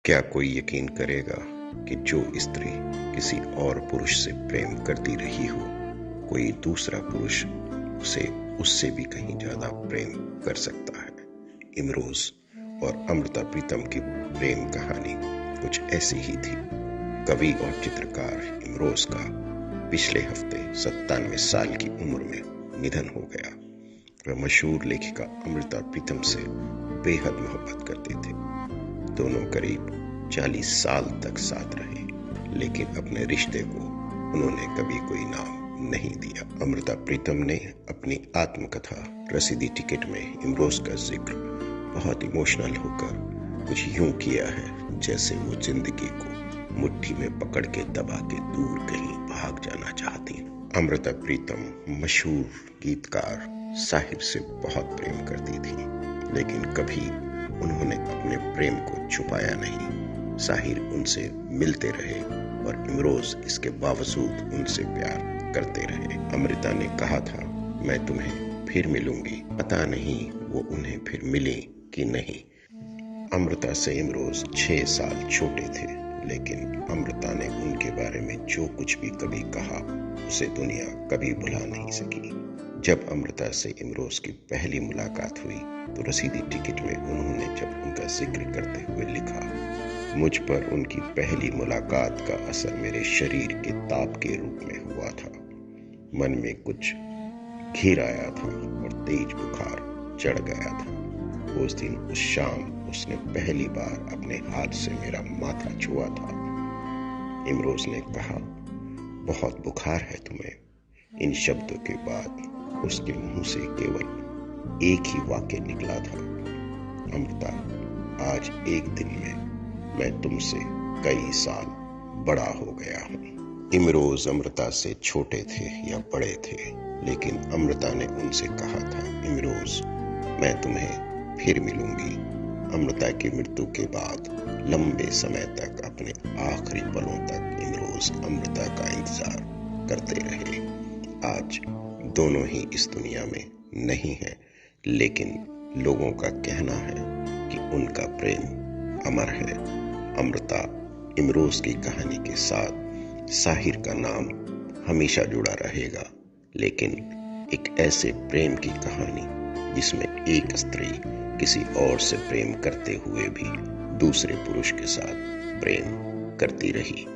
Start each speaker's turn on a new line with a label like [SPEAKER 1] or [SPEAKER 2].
[SPEAKER 1] क्या कोई यकीन करेगा कि जो स्त्री किसी और पुरुष से प्रेम करती रही हो, कोई दूसरा पुरुष उसे उससे भी कहीं ज्यादा प्रेम कर सकता है। इमरोज और अमृता प्रीतम की प्रेम कहानी कुछ ऐसी ही थी। कवि और चित्रकार इमरोज का पिछले हफ्ते 97 साल की उम्र में निधन हो गया। वह मशहूर लेखिका अमृता प्रीतम से बेहद मोहब्बत करते थे। दोनों करीब 40 साल तक साथ रहे, लेकिन अपने रिश्ते को उन्होंने कभी कोई नाम नहीं दिया। अमृता प्रीतम ने अपनी आत्मकथा रसीदी टिकट में इमरोज का जिक्र बहुत इमोशनल होकर कुछ यूं किया है जैसे वो जिंदगी को मुट्ठी में पकड़ के दबा के दूर कहीं भाग जाना चाहती। अमृता प्रीतम मशहूर गीतकार साहिर से बहुत प्रेम करती थी, लेकिन कभी उन्होंने अपने प्रेम को छुपाया नहीं। साहिर उनसे मिलते रहे और इमरोज इसके बावजूद उनसे प्यार करते रहे। अमृता ने कहा था, मैं तुम्हें फिर मिलूंगी। पता नहीं वो उन्हें फिर मिली कि नहीं। अमृता से इमरोज 6 साल छोटे थे, लेकिन अमृता ने उनके बारे में जो कुछ भी कभी कहा उसे दुनिया कभी भुला नहीं सकी। जब अमृता से इमरोज की पहली मुलाकात हुई तो रसीदी टिकट में उन्होंने जब उनका जिक्र करते हुए लिखा, मुझ पर उनकी पहली मुलाकात का असर मेरे शरीर के ताप के रूप में हुआ था। मन में कुछ घिर आया था और तेज बुखार चढ़ गया था। उस दिन उस शाम उसने पहली बार अपने हाथ से मेरा माथा छुआ था। इमरोज ने कहा, बहुत बुखार है तुम्हें। इन शब्दों के बाद उसके मुंह से केवल एक ही वाक्य निकला था, अमृता, आज एक दिन में मैं तुमसे कई साल बड़ा हो गया हूँ। इमरोज अमृता से छोटे थे या बड़े थे, लेकिन अमृता ने उनसे कहा था, इमरोज, मैं तुम्हें फिर मिलूंगी। अमृता की मृत्यु के बाद लंबे समय तक, अपने आखिरी पलों तक इमरोज अमृता का इंतजार करते रहे। आज दोनों ही इस दुनिया में नहीं है, लेकिन लोगों का कहना है कि उनका प्रेम अमर है। अमृता इमरोज की कहानी के साथ साहिर का नाम हमेशा जुड़ा रहेगा, लेकिन एक ऐसे प्रेम की कहानी जिसमें एक स्त्री किसी और से प्रेम करते हुए भी दूसरे पुरुष के साथ प्रेम करती रही।